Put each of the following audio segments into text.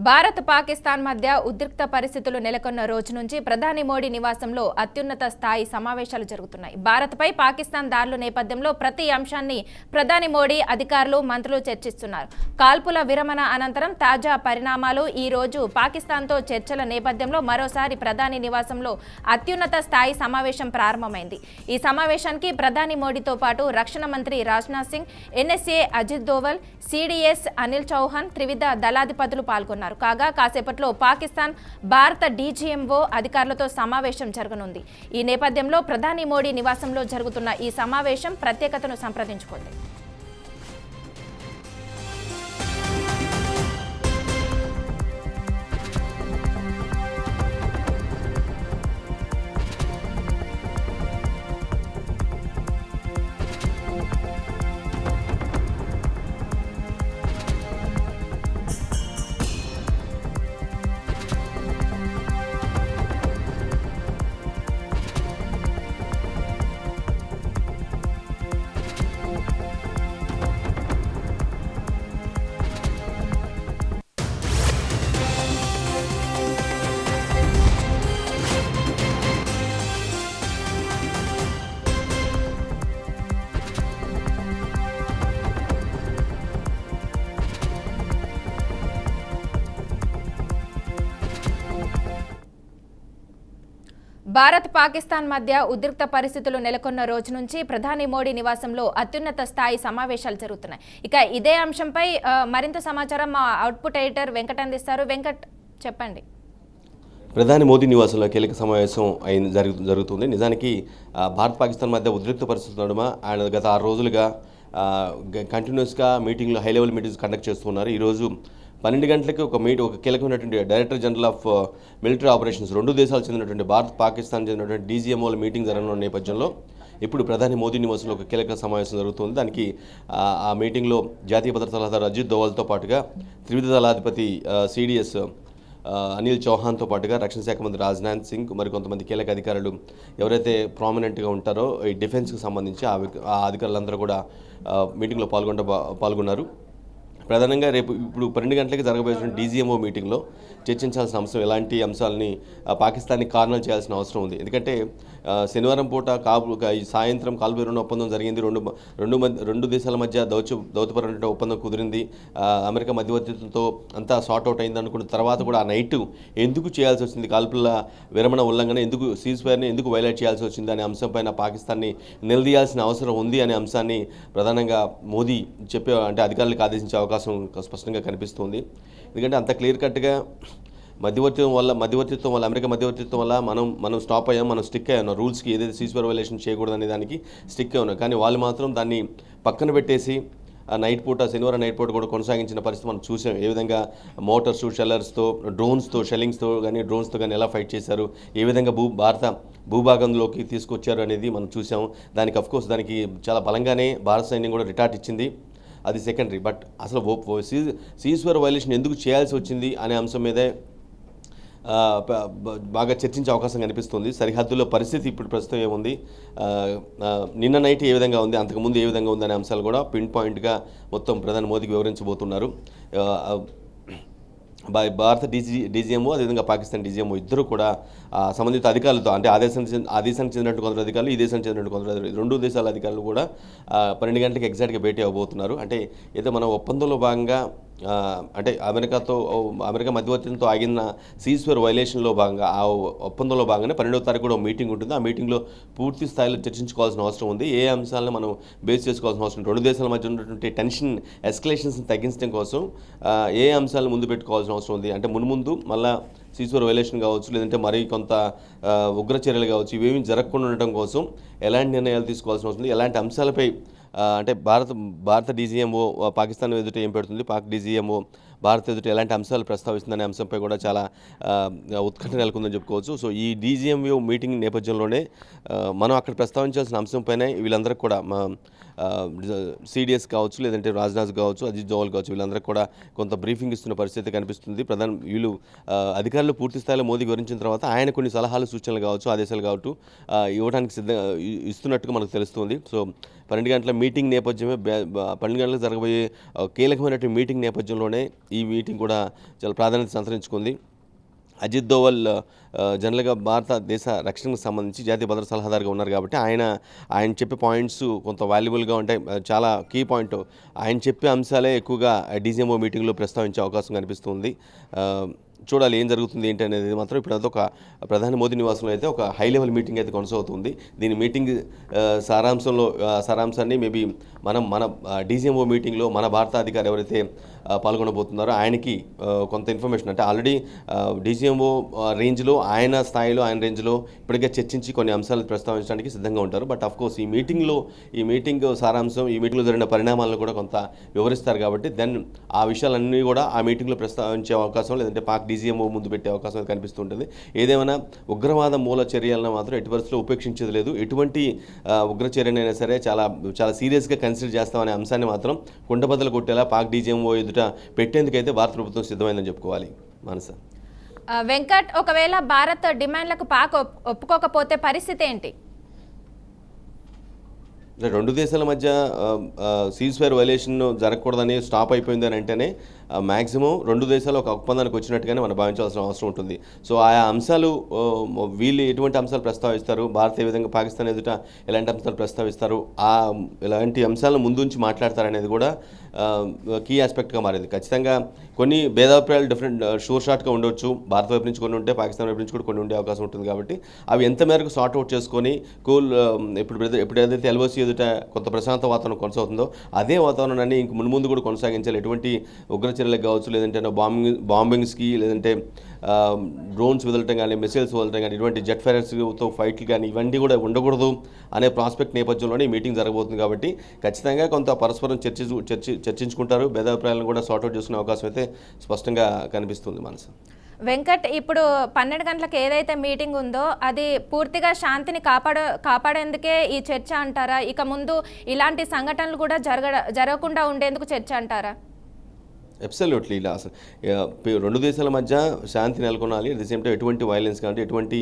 భారత్ పాకిస్తాన్ మధ్య ఉద్రిక్త పరిస్థితులు నెలకొన్న రోజు నుంచి ప్రధాని మోడీ నివాసంలో అత్యున్నత స్థాయి సమావేశాలు జరుగుతున్నాయి. భారత్పై పాకిస్తాన్ దాడుల నేపథ్యంలో ప్రతి అంశాన్ని ప్రధాని మోడీ అధికారులు మంత్రులు చర్చిస్తున్నారు. కాల్పుల విరమణ అనంతరం తాజా పరిణామాలు ఈ రోజు పాకిస్తాన్తో చర్చల నేపథ్యంలో మరోసారి ప్రధాని నివాసంలో అత్యున్నత స్థాయి సమావేశం ప్రారంభమైంది. ఈ సమావేశానికి ప్రధాని మోడీతో పాటు రక్షణ మంత్రి రాజ్నాథ్ సింగ్, ఎన్ఎస్ఏ అజిత్ దోవల్, సిడిఎస్ అనిల్ చౌహాన్, త్రివిధ దళాధిపతులు పాల్గొన్నారు. కాగా కాసేపట్లో పాకిస్తాన్ భారత డీజీఎంఓ అధికారులతో సమావేశం జరగనుంది. ఈ నేపథ్యంలో ప్రధాని మోడీ నివాసంలో జరుగుతున్న ఈ సమావేశం ప్రత్యేకతను సంప్రదించుకుంది. భారత్ పాకిస్తాన్ మధ్య ఉద్రిక్త పరిస్థితులు నెలకొన్న రోజు నుంచి ప్రధాని మోడీ నివాసంలో అత్యున్నత స్థాయి సమావేశాలు జరుగుతున్నాయి. ఇక ఇదే అంశంపై మరింత సమాచారం మా అవుట్పుట్ ఎడిటర్ వెంకట్ అందిస్తారు. వెంకట్, చెప్పండి. ప్రధాని మోదీ నివాసంలో కీలక సమావేశం జరుగుతుంది. నిజానికి భారత్ పాకిస్తాన్ మధ్య ఉద్రిక్త పరిస్థితుల నడుమ ఆయన గత 6 రోజులుగా కంటిన్యూస్గా మీటింగ్లు, హై లెవెల్ మీటింగ్స్ కండక్ట్ చేస్తున్నారు. ఈరోజు 12 గంటలకి ఒక కీలకమైనటువంటి director general of military operations, 2 దేశాలు చెందినటువంటి భారత్ పాకిస్తాన్ చెందినటువంటి డీజీఎంఓల మీటింగ్ జరగనున్న నేపథ్యంలో ఇప్పుడు ప్రధాని మోదీ నివాసంలో ఒక కీలక సమావేశం జరుగుతుంది. దానికి ఆ మీటింగ్లో జాతీయ భద్రతా సలహాదారు అజిత్ దోవల్తో పాటుగా త్రివిధ దళాధిపతి సిడిఎస్ అనిల్ చౌహాన్తో పాటుగా రక్షణ శాఖ మంత్రి రాజ్నాథ్ సింగ్, మరికొంతమంది కీలక అధికారులు ఎవరైతే ప్రామినెంట్గా ఉంటారో ఈ డిఫెన్స్కి సంబంధించి ఆ అధికారులందరూ కూడా మీటింగ్లో పాల్గొన్నారు. ప్రధానంగా ఇప్పుడు 12 గంటలకి జరగబోయే డీజీఎంఓ మీటింగ్లో చర్చించాల్సిన అంశం, ఎలాంటి అంశాలని పాకిస్తాన్కి కారణాలు చేయాల్సిన అవసరం ఉంది. ఎందుకంటే శనివారం పూట సాయంత్రం కాల్పుల విరమణ ఒప్పందం జరిగింది. రెండు దేశాల మధ్య దౌత్యపరమైన ఒప్పందం కుదిరింది. అమెరికా మధ్యవర్తిత్వంతో అంతా సార్ట్ అవుట్ అయింది అనుకున్న తర్వాత కూడా ఆ నైట్ ఎందుకు చేయాల్సి వచ్చింది, కాల్పుల విరమణ ఉల్లంఘన ఎందుకు, సీజ్ ఫైర్ని ఎందుకు వైలేట్ చేయాల్సి వచ్చింది అనే అంశంపైన పాకిస్తాన్ని నిలదీయాల్సిన అవసరం ఉంది అనే అంశాన్ని ప్రధానంగా మోదీ అధికారులకు ఆదేశించే అవకాశం స్పష్టంగా కనిపిస్తుంది. ఎందుకంటే అంత క్లియర్ కట్గా మధ్యవర్తిత్వం వల్ల అమెరికా మధ్యవర్తిత్వం వల్ల మనం స్టాప్ అయ్యాం, మనం స్టిక్ అయ్యాం రూల్స్కి, ఏదైతే సీజ్ ఫైర్ వైలేషన్ చేయకూడదు అనే దానికి స్టిక్ అయ్యాం. కానీ వాళ్ళు మాత్రం దాన్ని పక్కన పెట్టేసి శనివారం నైట్ పూట కూడా కొనసాగించిన పరిస్థితి మనం చూసాం. ఏ విధంగా మోటార్స్, షెల్లర్స్తో, డ్రోన్స్తో కానీ ఎలా ఫైట్ చేశారు, ఏ విధంగా భారత భూభాగంలోకి తీసుకొచ్చారు అనేది మనం చూసాం. దానికి అఫ్కోర్స్ దానికి చాలా బలంగానే భారత సైన్యం కూడా రిటార్ట్ ఇచ్చింది. అది సెకండరీ. బట్ అసలు సీజ్ ఫైర్ వైలేషన్ ఎందుకు చేయాల్సి వచ్చింది అనే అంశం మీదే బాగా చర్చించే అవకాశం కనిపిస్తుంది. సరిహద్దులో పరిస్థితి ఇప్పుడు ప్రస్తుతం ఏముంది, నిన్న నైట్ ఏ విధంగా ఉంది, అంతకుముందు ఏ విధంగా ఉంది అనే అంశాలు కూడా పిన్ పాయింట్గా మొత్తం ప్రధాని మోదీకి వివరించబోతున్నారు. భారత డీజీఎంఓ అదేవిధంగా పాకిస్తాన్ డీజీఎంఓ ఇద్దరు కూడా సంబంధిత అధికారులతో, అంటే ఆ దేశానికి చెందినట్టు కొందరు అధికారులు, ఈ దేశానికి చెందినట్టు కొందరు అధికారులు, 2 దేశాల అధికారులు కూడా 12 గంటలకు ఎగ్జాక్ట్గా భేటీ అవ్వబోతున్నారు. అంటే ఏదో మన ఒప్పందంలో భాగంగా అమెరికా మధ్యవర్తితో ఆగిన సీజ్ ఫైర్ వైలేషన్లో భాగంగా ఆ ఒప్పందంలో భాగంగానే 12వ తారీఖు కూడా మీటింగ్ ఉంటుంది. ఆ మీటింగ్లో పూర్తి స్థాయిలో చర్చించుకోవాల్సిన అవసరం ఉంది. ఏ అంశాలను మనం బేస్ చేసుకోవాల్సిన అవసరం, 2 దేశాల మధ్య ఉన్నటువంటి టెన్షన్ ఎస్కలేషన్స్ని తగ్గించడం కోసం ఏ అంశాలను ముందు పెట్టుకోవాల్సిన అవసరం ఉంది. అంటే మున్ముందు మళ్ళీ సీజ్ ఫైర్ వైలేషన్ కావచ్చు, లేదంటే మరి కొంత ఉగ్ర చర్యలు కావచ్చు, ఇవేమీ జరగకుండా ఉండటం కోసం ఎలాంటి నిర్ణయాలు తీసుకోవాల్సిన అవసరం ఉంది, ఎలాంటి అంశాలపై భారత డీజీఎంఓ పాకిస్తాన్ ఎదుట ఏం పెడుతుంది, పాక్ డీజీఎంఓ భారత్ ఎదుట ఎలాంటి అంశాలు ప్రస్తావిస్తుందనే అంశంపై కూడా చాలా ఉత్కంఠ నెలకొందని చెప్పుకోవచ్చు. సో ఈ డీజీఎంఓ మీటింగ్ నేపథ్యంలోనే మనం అక్కడ ప్రస్తావించాల్సిన అంశంపైనే వీళ్ళందరికీ కూడా సిడిఎస్ కావచ్చు, లేదంటే రాజ్నాథ్ కావచ్చు, అజిత్ దోవల్ కావచ్చు, వీళ్ళందరికీ కూడా కొంత బ్రీఫింగ్ ఇస్తున్న పరిస్థితి కనిపిస్తుంది. వీళ్ళు అధికారులు పూర్తి స్థాయిలో మోదీ వివరించిన తర్వాత ఆయన కొన్ని సలహాలు, సూచనలు కావచ్చు, ఆదేశాలు కావచ్చు ఇవ్వడానికి ఇస్తున్నట్టుగా మనకు తెలుస్తుంది. సో 12 గంటల మీటింగ్ నేపథ్యమే 12 గంటలకు జరగబోయే కీలకమైనటువంటి మీటింగ్ నేపథ్యంలోనే ఈ మీటింగ్ కూడా చాలా ప్రాధాన్యత సంతరించుకుంది. అజిత్ దోవల్ జనరల్గా భారతదేశ రక్షణకు సంబంధించి జాతీయ భద్రతా సలహాదారుగా ఉన్నారు కాబట్టి ఆయన చెప్పే పాయింట్స్ కొంత వాల్యుబుల్గా ఉంటాయి. చాలా కీ పాయింట్ ఆయన చెప్పే అంశాలే ఎక్కువగా డీజీఎంఓ మీటింగ్లో ప్రస్తావించే అవకాశం కనిపిస్తుంది. చూడాలి ఏం జరుగుతుంది ఏంటి అనేది మాత్రం ఇప్పుడు అదొక ప్రధాని మోదీ నివాసంలో అయితే ఒక హై లెవెల్ మీటింగ్ అయితే కొనసాగుతుంది. దీని మీటింగ్ సారాంశాన్ని మేబీ మన డీజీఎంఓ మీటింగ్లో మన భారత అధికారి ఎవరైతే పాల్గొనబోతున్నారో ఆయనకి కొంత ఇన్ఫర్మేషన్, అంటే ఆల్రెడీ డీజీఎంఓ రేంజ్లో ఆయన స్థాయిలో ఆయన రేంజ్లో ఇప్పటికే చర్చించి కొన్ని అంశాలను ప్రస్తావించడానికి సిద్ధంగా ఉంటారు. బట్ ఆఫ్కోర్స్ ఈ మీటింగ్ సారాంశం, ఈ మీటింగ్లో జరిగిన పరిణామాలను కూడా కొంత వివరిస్తారు కాబట్టి దెన్ ఆ విషయాలన్నీ కూడా ఆ మీటింగ్లో ప్రస్తావించే అవకాశం, లేదంటే పాక్ డీజీఎంఓ ముందు పెట్టే అవకాశం అయితే కనిపిస్తుంటుంది. ఏదేమైనా ఉగ్రవాద మూల చర్యలను మాత్రం ఎట్టి పరిస్థితుల్లో ఉపేక్షించేది లేదు. ఎటువంటి ఉగ్ర చర్యనైనా సరే చాలా చాలా సీరియస్గా కన్సిడర్ చేస్తామనే అంశాన్ని మాత్రం కుండబద్దలు కొట్టేలా పాక్ డీజీఎంఓ ఎదుట పెట్టేందుకైతే భారత ప్రభుత్వం సిద్ధమైందని చెప్పుకోవాలి. మనస వెంకట్, ఒకవేళ భారత్ డిమాండ్లకు పాక్ ఒప్పుకోకపోతే పరిస్థితి ఏంటి? రెండు దేశాల మధ్య సీజ్ ఫైర్ వైలేషన్ జరగకూడదని స్టాప్ అయిపోయింది అని అంటేనే మ్యాక్సిమం రెండు దేశాలు ఒక ఒప్పందానికి వచ్చినట్టుగానే మనం భావించాల్సిన అవసరం ఉంటుంది. సో ఆయా అంశాలు వీళ్ళు ఎటువంటి అంశాలు ప్రస్తావిస్తారు, భారత్ ఏ విధంగా పాకిస్తాన్ ఎదుట ఎలాంటి అంశాలు ప్రస్తావిస్తారు, ఎలాంటి అంశాలను ముందుంచి మాట్లాడతారనేది కూడా కీ ఆస్పెక్ట్గా మారింది. ఖచ్చితంగా కొన్ని భేదాభిప్రాయాలు డిఫరెంట్ షార్ట్గా ఉండొచ్చు. భారత్ వైపు నుంచి కొన్ని ఉంటే, పాకిస్తాన్ వైపు నుంచి కూడా కొన్ని ఉండే అవకాశం ఉంటుంది. కాబట్టి అవి ఎంత మేరకు సార్ట్ అవుట్ చేసుకొని ఇప్పుడు ఏదైతే ఎల్ఓసి ఎదుట కొంత ప్రశాంత వాతావరణం కొనసాగుతుందో అదే వాతావరణాన్ని ఇంక ముందు కూడా కొనసాగించాలి. ఎటువంటి ఉగ్రచర్యలకు కావచ్చు, లేదంటే బాంబింగ్స్కి, లేదంటే డ్రోన్స్ వదలటం కానీ, మిసైల్స్ వదలటం కానీ, ఇటువంటి జెట్ ఫైరర్స్తో ఫైట్లు కానీ ఇవన్నీ కూడా ఉండకూడదు అనే ప్రాస్పెక్ట్ నేపథ్యంలోనే ఈ మీటింగ్ జరగబోతుంది. కాబట్టి ఖచ్చితంగా కొంత పరస్పరం చర్చించుకుంటారు. భేదాభిప్రాయాలను కూడా సార్ట్అవుట్ చేసుకునే అవకాశం అయితే స్పష్టంగా కనిపిస్తుంది. మనసు వెంకట్, ఇప్పుడు 12 గంటలకు ఏదైతే మీటింగ్ ఉందో అది పూర్తిగా శాంతిని కాపాడేందుకే ఈ చర్చ అంటారా? ఇక ముందు ఇలాంటి సంఘటనలు కూడా జరగకుండా ఉండేందుకు చర్చ అంటారా? అబ్సల్యూట్లీ. ఇలా అసలు రెండు దేశాల మధ్య శాంతి నెలకొనాలి. అట్ ది సేమ్ టైం ఎటువంటి వైలెన్స్ కానీ, ఎటువంటి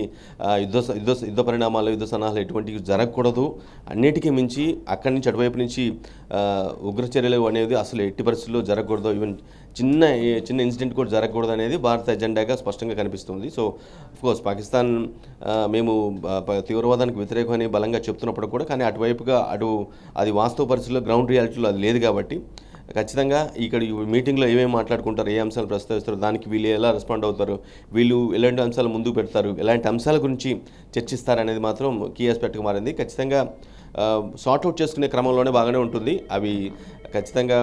యుద్ధ పరిణామాలు, యుద్ధ సన్నాహాలు ఎటువంటి జరగకూడదు. అన్నిటికీ మించి అక్కడి నుంచి అటువైపు నుంచి ఉగ్రచర్యలు అనేది అసలు ఎట్టి పరిస్థితుల్లో జరగకూడదు. ఈవెన్ చిన్న ఇన్సిడెంట్ కూడా జరగకూడదు అనేది భారత ఎజెండాగా స్పష్టంగా కనిపిస్తుంది. సో అఫ్కోర్స్ పాకిస్తాన్ మేము తీవ్రవాదానికి వ్యతిరేకమని బలంగా చెప్తున్నప్పుడు కూడా, కానీ అటువైపుగా అది వాస్తవ పరిస్థితుల్లో గ్రౌండ్ రియాలిటీలో అది లేదు. కాబట్టి ఖచ్చితంగా ఇక్కడ మీటింగ్లో ఏమేమి మాట్లాడుకుంటారు, ఏ అంశాలు ప్రస్తావిస్తారు, దానికి వీళ్ళు ఎలా రెస్పాండ్ అవుతారు, వీళ్ళు ఎలాంటి అంశాలు ముందుకు పెడతారు, ఎలాంటి అంశాల గురించి చర్చిస్తారు మాత్రం కీ ఆస్పెక్ట్గా మారింది. ఖచ్చితంగా సార్ట్అవుట్ చేసుకునే క్రమంలోనే బాగానే ఉంటుంది. అవి ఖచ్చితంగా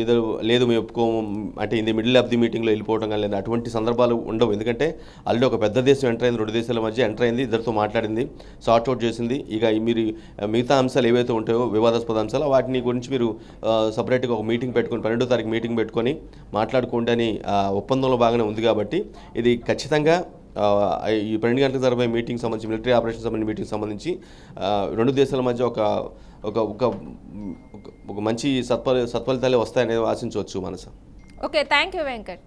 ఏదో లేదు మేము ఒప్పుకోము అంటే ఇది మిడిల్ ఆఫ్ ది మీటింగ్లో వెళ్ళిపోవడం కానీ, లేదా అటువంటి సందర్భాలు ఉండవు. ఎందుకంటే ఆల్రెడీ ఒక పెద్ద దేశం ఎంటర్ అయింది, రెండు దేశాల మధ్య ఎంటర్ అయింది, ఇద్దరితో మాట్లాడింది, సార్ట్అవుట్ చేసింది. ఇక మీరు మిగతా అంశాలు ఏవైతే ఉంటాయో వివాదాస్పద అంశాలు వాటిని గురించి మీరు సపరేట్గా ఒక మీటింగ్ పెట్టుకొని 12వ తారీఖు మీటింగ్ పెట్టుకొని మాట్లాడుకోండి అని ఒప్పందంలో బాగానే ఉంది. కాబట్టి ఇది ఖచ్చితంగా ఈ 12 గంటలకు జరగబోయే మీటింగ్ సంబంధించి, మిలిటరీ ఆపరేషన్ సంబంధించిన మీటింగ్ సంబంధించి రెండు దేశాల మధ్య ఒక మంచి సత్ఫలితాలే వస్తాయనేది ఆశించవచ్చు. మనసు ఓకే, థ్యాంక్ యూ వెంకట్.